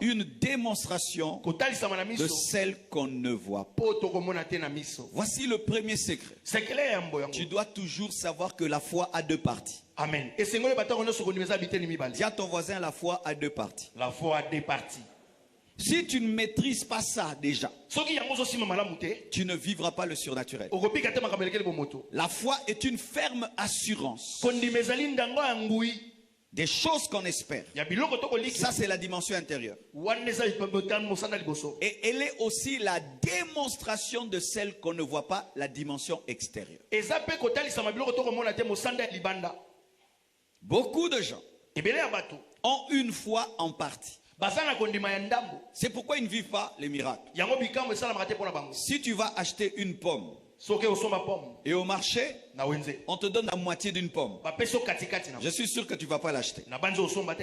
une démonstration de celle qu'on ne voit pas. Voici le premier secret. Tu dois toujours savoir que la foi a deux parties. Amen. Dis à ton voisin, la foi a deux parties. La foi a deux parties. Si tu ne maîtrises pas ça déjà, tu ne vivras pas le surnaturel. La foi est une ferme assurance des choses qu'on espère. Ça, c'est la dimension intérieure. Et elle est aussi la démonstration de celle qu'on ne voit pas, la dimension extérieure. Beaucoup de gens ont une foi en partie. C'est pourquoi ils ne vivent pas les miracles. Si tu vas acheter une pomme et au marché, on te donne la moitié d'une pomme, je suis sûr que tu ne vas pas l'acheter.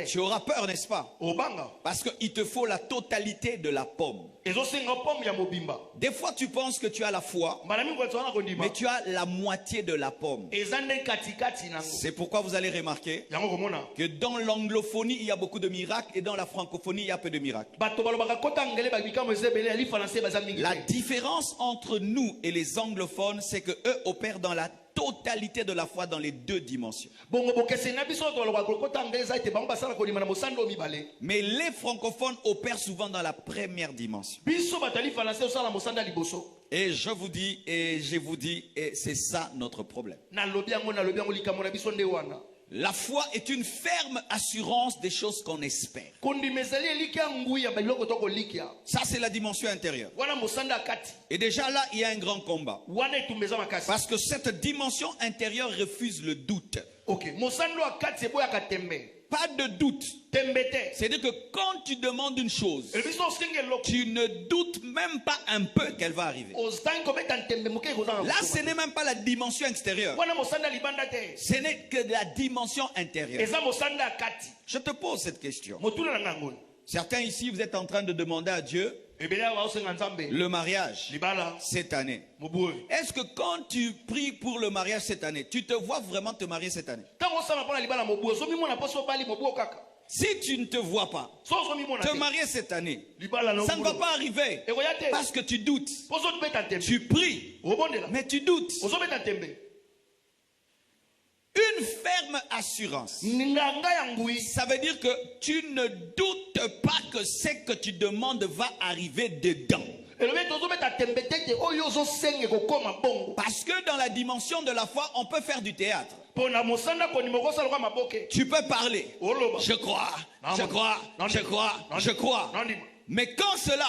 Tu auras peur, n'est-ce pas? Parce qu'il te faut la totalité de la pomme. Des fois tu penses que tu as la foi, mais tu as la moitié de la pomme. C'est pourquoi vous allez remarquer que dans l'anglophonie il y a beaucoup de miracles et dans la francophonie il y a peu de miracles. La différence entre nous et les anglophones, c'est que eux opèrent dans la totalité de la foi dans les deux dimensions. Mais les francophones opèrent souvent dans la première dimension. Et je vous dis, et c'est ça notre problème. La foi est une ferme assurance des choses qu'on espère. Ça, c'est la dimension intérieure. Et déjà là, il y a un grand combat. Parce que cette dimension intérieure refuse le doute. Pas de doute. C'est-à-dire que quand tu demandes une chose, tu ne doutes même pas un peu qu'elle va arriver. Là, ce n'est même pas la dimension extérieure. Ce n'est que la dimension intérieure. Je te pose cette question. Certains ici, vous êtes en train de demander à Dieu le mariage cette année. Est-ce que quand tu pries pour le mariage cette année, tu te vois vraiment te marier cette année? Si tu ne te vois pas te marier cette année, ça ne va pas arriver parce que tu doutes. Tu pries, mais tu doutes. Une ferme assurance, ça veut dire que tu ne doutes pas que ce que tu demandes va arriver dedans. Parce que dans la dimension de la foi, on peut faire du théâtre. Tu peux parler. Je crois, je crois, je crois, je crois. Mais quand cela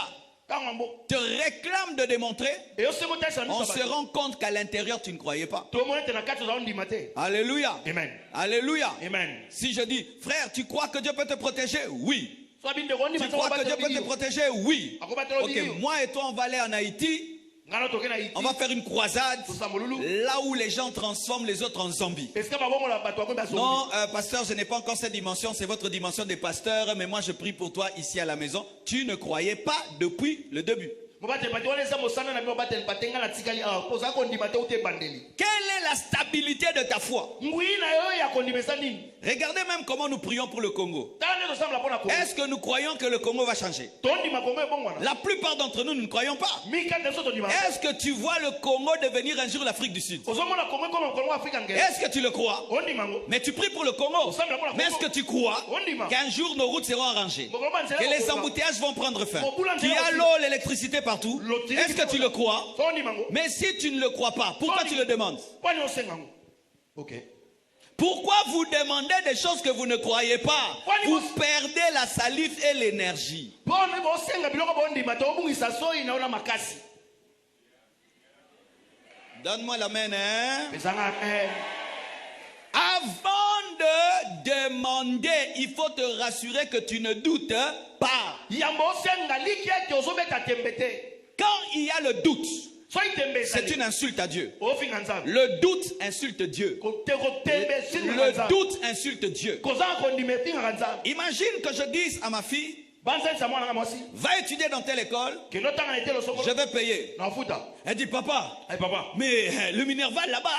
te réclame de démontrer, on se rend compte qu'à l'intérieur tu ne croyais pas. Alléluia. Amen. Alléluia. Amen. Si je dis, frère, tu crois que Dieu peut te protéger? Oui. Tu crois que Dieu peut te protéger? Oui. Ok, moi et toi on va aller en Haïti. On va faire une croisade là où les gens transforment les autres en zombies. Non, pasteur, je n'ai pas encore cette dimension. C'est votre dimension des pasteurs. Mais moi, je prie pour toi ici à la maison. Tu ne croyais pas depuis le début. Quelle est la stabilité de ta foi? Regardez même comment nous prions pour le Congo. Est-ce que nous croyons que le Congo va changer? La plupart d'entre nous ne croyons pas. Est-ce que tu vois le Congo devenir un jour l'Afrique du Sud? Est-ce que tu le crois? Mais tu pries pour le Congo. Mais est-ce que tu crois qu'un jour nos routes seront arrangées, que les embouteillages vont prendre fin, qu'il y a l'eau, l'électricité partout? Est-ce que tu le crois? Mais si tu ne le crois pas, pourquoi tu le demandes? Pourquoi vous demandez des choses que vous ne croyez pas? Vous perdez la salive et l'énergie. Donne-moi l'amen, hein? Avant de demander, il faut te rassurer que tu ne doutes pas. Quand il y a le doute, c'est une insulte à Dieu. Le doute insulte Dieu. Le doute insulte Dieu. Imagine que je dise à ma fille, Va étudier dans telle école. Je vais payer. Elle dit, papa, mais le Minerval là-bas.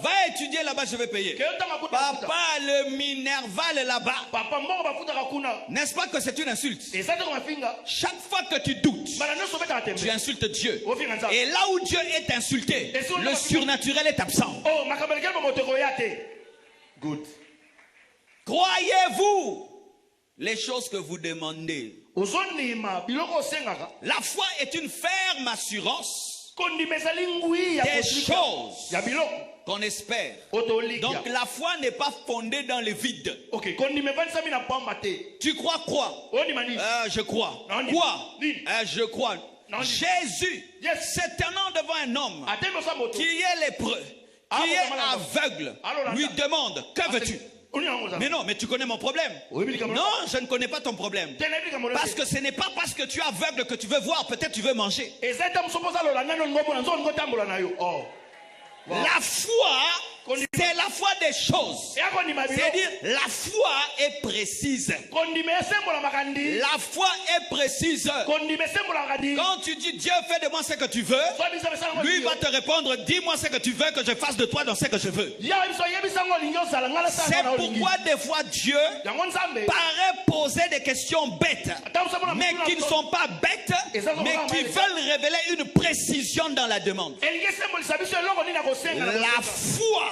Va étudier là-bas, je vais payer. Papa, le Minerval là-bas. N'est-ce pas que c'est une insulte? Chaque fois que tu doutes, tu insultes Dieu. Et là où Dieu est insulté, le surnaturel est absent. Good. Croyez-vous les choses que vous demandez? La foi est une ferme assurance des choses qu'on espère. Donc la foi n'est pas fondée dans le vide. Tu crois quoi? Je crois. Quoi? Je crois. Jésus, c'est tenant devant un homme qui est lépreux, qui est aveugle, lui demande, que veux-tu? Mais non, mais tu connais mon problème. Non, je ne connais pas ton problème. Parce que ce n'est pas parce que tu es aveugle que tu veux voir, peut-être tu veux manger. La foi, c'est la foi des choses. C'est-à-dire, la foi est précise. La foi est précise. Quand tu dis Dieu fais de moi ce que tu veux, lui va te répondre, dis-moi ce que tu veux que je fasse de toi dans ce que je veux. C'est pourquoi des fois Dieu paraît poser des questions bêtes, mais qui ne sont pas bêtes, mais qui veulent révéler une précision dans la demande. La foi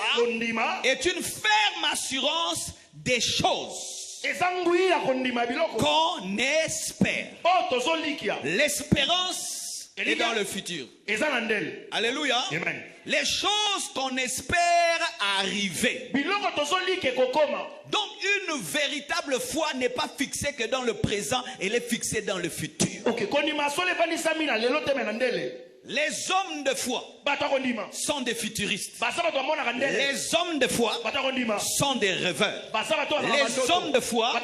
est une ferme assurance des choses qu'on espère. L'espérance est dans le futur. Alléluia. Amen. Les choses qu'on espère arriver. Donc une véritable foi n'est pas fixée que dans le présent, elle est fixée dans le futur. Les hommes de foi sont des futuristes. Les hommes de foi sont des rêveurs. Les hommes de foi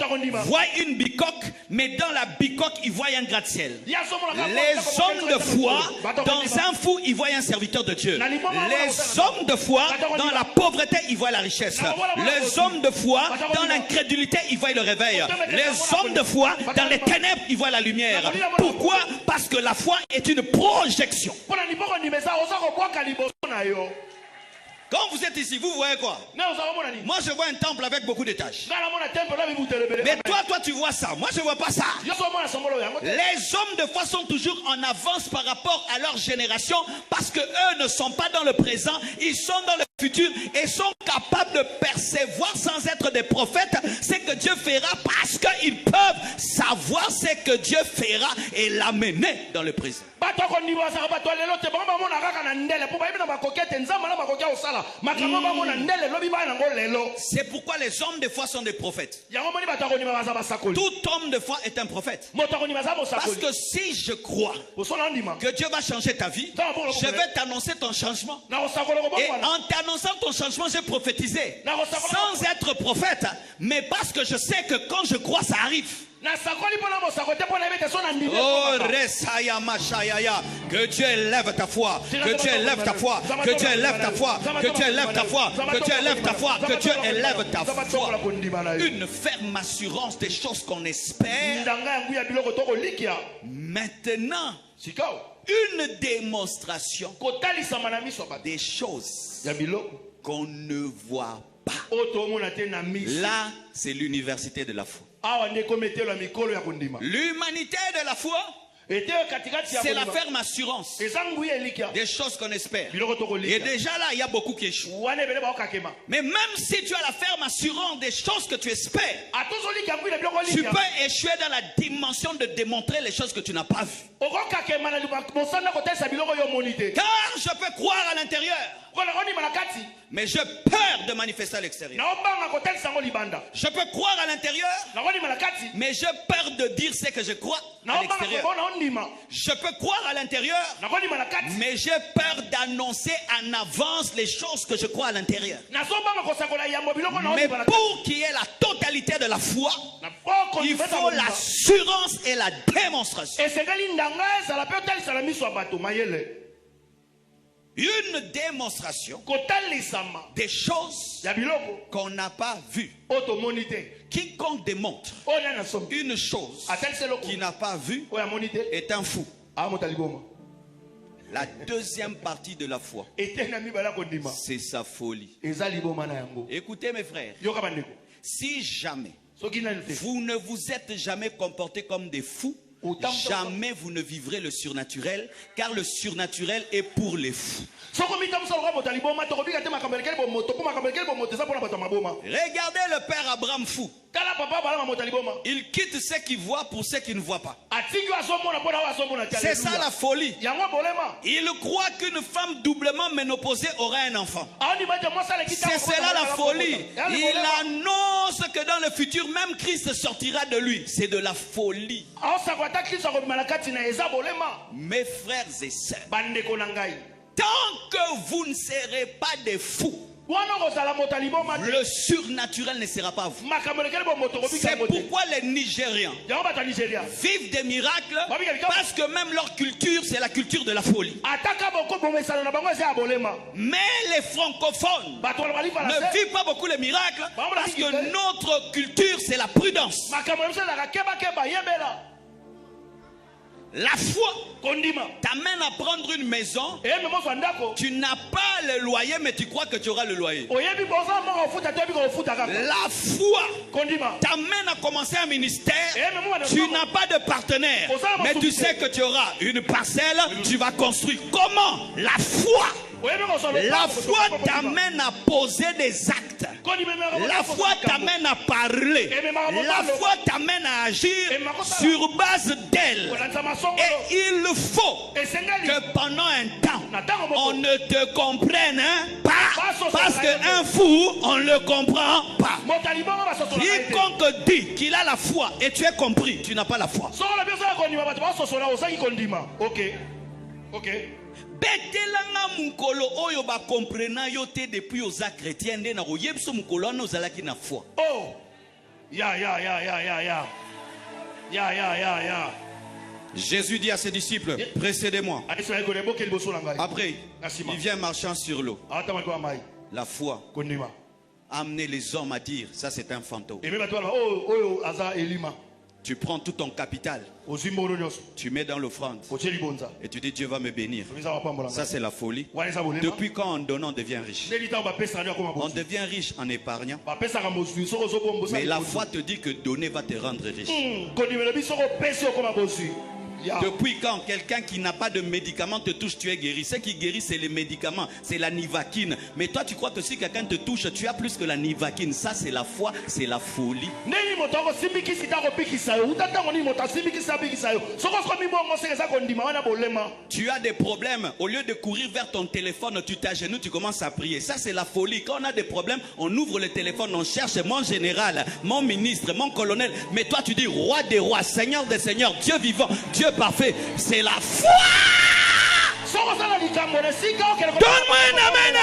voient une bicoque, mais dans la bicoque, ils voient un gratte-ciel. Les hommes de foi, dans un fou, ils voient un serviteur de Dieu. Les hommes de foi, dans la pauvreté, ils voient la richesse. Les hommes de foi, dans l'incrédulité, ils voient le réveil. Les hommes de foi, dans les ténèbres, ils voient la lumière. Pourquoi? Parce que la foi est une projection. Quand vous êtes ici, vous voyez quoi? Moi je vois un temple avec beaucoup d'étages. Mais toi tu vois ça. Moi je vois pas ça. Les hommes de foi sont toujours en avance par rapport à leur génération, parce que eux ne sont pas dans le présent, ils sont dans le futur et sont capables de percevoir sans être des prophètes ce que Dieu fera, parce qu'ils peuvent savoir ce que Dieu fera et l'amener dans le présent. C'est pourquoi les hommes de foi sont des prophètes. Tout homme de foi est un prophète. Parce que si je crois que Dieu va changer ta vie, je vais t'annoncer ton changement. Et en t'annonçant ton changement, j'ai prophétisé. Sans être prophète, mais parce que je sais que quand je crois, ça arrive. Oh, Resaya Machayaya, que Dieu élève ta foi, que Dieu élève ta foi, que Dieu élève ta foi, que Dieu élève ta foi, que Dieu élève ta foi, que Dieu élève ta foi. Une ferme assurance des choses qu'on espère. Maintenant, une démonstration des choses qu'on ne voit pas. Là, c'est l'université de la foi. L'humanité de la foi, c'est la ferme assurance des choses qu'on espère. Et déjà là, il y a beaucoup qui échouent. Mais même si tu as la ferme assurance des choses que tu espères, tu peux échouer dans la dimension de démontrer les choses que tu n'as pas vues. Car je peux croire à l'intérieur, mais j'ai peur de manifester à l'extérieur. Je peux croire à l'intérieur, mais j'ai peur de dire ce que je crois à l'extérieur. Je peux croire à l'intérieur, mais j'ai peur d'annoncer en avance les choses que je crois à l'intérieur. Mais pour qu'il y ait la totalité de la foi, il faut l'assurance et la démonstration. une démonstration des choses qu'on n'a pas vues. Quiconque démontre une chose qu'il n'a pas vue est un fou. La deuxième partie de la foi, c'est sa folie. Écoutez mes frères, si jamais vous ne vous êtes jamais comporté comme des fous, jamais vous ne vivrez le surnaturel, car le surnaturel est pour les fous. Regardez le père Abraham fou. Il quitte ce qu'il voit pour ce qu'il ne voit pas. C'est ça la folie. Il croit qu'une femme doublement ménopausée aura un enfant. C'est cela la folie. Il annonce que dans le futur, même Christ sortira de lui. C'est de la folie. Mes frères et sœurs, tant que vous ne serez pas des fous, le surnaturel ne sera pas vous. C'est pourquoi les Nigériens vivent des miracles, parce que même leur culture, c'est la culture de la folie. Mais les francophones ne vivent pas beaucoup les miracles, parce que notre culture, c'est la prudence. La foi t'amène à prendre une maison. Tu n'as pas le loyer, mais tu crois que tu auras le loyer. La foi t'amène à commencer un ministère. Tu n'as pas de partenaire, mais tu sais que tu auras une parcelle. Tu vas construire. Comment? La foi. La foi t'amène à poser des actes. La foi t'amène à parler. La foi t'amène à agir sur base d'elle. Et il faut que pendant un temps, on ne te comprenne pas. Parce qu'un fou, on ne le comprend pas. Quiconque dit qu'il a la foi et tu es compris, tu n'as pas la foi. Ok. Betelanga mukolo oyo ba comprena yo te depuis aux chrétiens nde na koyebso mukolo na ozalaki na foi. Oh. Ya. Jésus dit à ses disciples, précédez-moi. Après, il vient marchant sur l'eau. La foi a amené les hommes à dire, ça c'est un fantôme. Tu prends tout ton capital, tu mets dans l'offrande et tu dis Dieu va me bénir. Ça c'est la folie. Depuis quand en donnant on devient riche? On devient riche en épargnant. Mais la foi te dit que donner va te rendre riche. Depuis quand quelqu'un qui n'a pas de médicament te touche, tu es guéri? Ce qui guérit, c'est les médicaments, c'est la nivaquine. Mais toi, tu crois que si quelqu'un te touche, tu as plus que la nivaquine. Ça, c'est la foi, c'est la folie. Tu as des problèmes. Au lieu de courir vers ton téléphone, tu t'agenouilles, tu commences à prier. Ça, c'est la folie. Quand on a des problèmes, on ouvre le téléphone, on cherche mon général, mon ministre, mon colonel. Mais toi, tu dis roi des rois, seigneur des seigneurs, Dieu vivant, Dieu parfait, c'est la foi. Donne-moi un amen.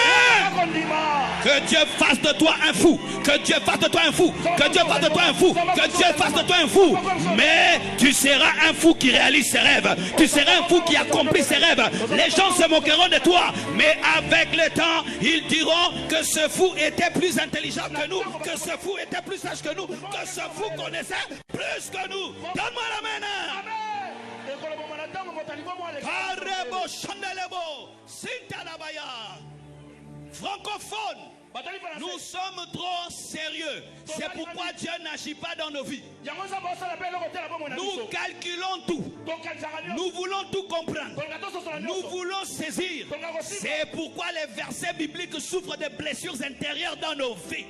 Que Dieu fasse de toi un fou. Que Dieu fasse de toi un fou. Que Dieu fasse de toi un fou. Que Dieu fasse de toi un fou. Mais tu seras un fou qui réalise ses rêves. Tu seras un fou qui accomplit ses rêves. Les gens se moqueront de toi. Mais avec le temps, ils diront que ce fou était plus intelligent que nous. Que ce fou était plus sage que nous. Que ce fou connaissait plus que nous. Donne-moi l'amen. Francophone, nous sommes trop sérieux. C'est pourquoi Dieu n'agit pas dans nos vies. Nous calculons tout. Nous voulons tout comprendre. Nous voulons saisir. C'est pourquoi les versets bibliques souffrent de blessures intérieures dans nos vies.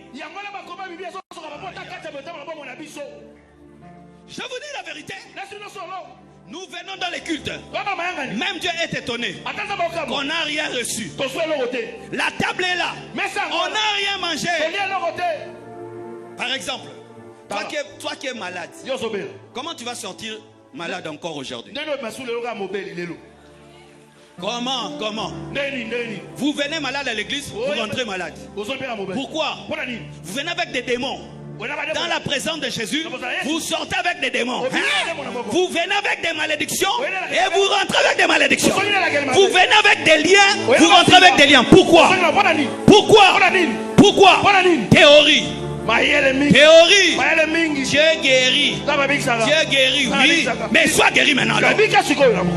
Je vous dis la vérité. Nous venons dans les cultes. Même Dieu est étonné qu'on n'a rien reçu. La table est là. On n'a rien mangé. Par exemple, toi qui es malade, comment tu vas sortir malade encore aujourd'hui? Comment? Vous venez malade à l'église, vous rentrez malade. Pourquoi? Vous venez avec des démons. dans la présence de Jésus, vous sortez avec des démons. Vous venez avec des malédictions et vous rentrez avec des malédictions. Vous venez avec des liens, vous rentrez avec des liens. Pourquoi? Pourquoi? Théorie. Théorie. Dieu guérit. Dieu guérit, oui. Mais sois guéri maintenant. Alors.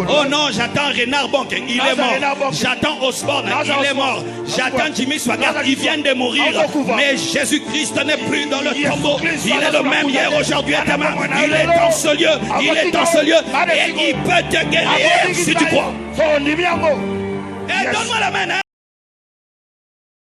Oh non, j'attends Renard Bonk, il est mort. J'attends Osborne, il est mort. J'attends Jimmy Swaggart, il vient de mourir. Mais Jésus-Christ n'est plus dans le tombeau. Il est le même hier, aujourd'hui et demain. Il est dans ce lieu. Il est dans ce lieu. Et il peut te guérir si tu crois. Et donne-moi la main.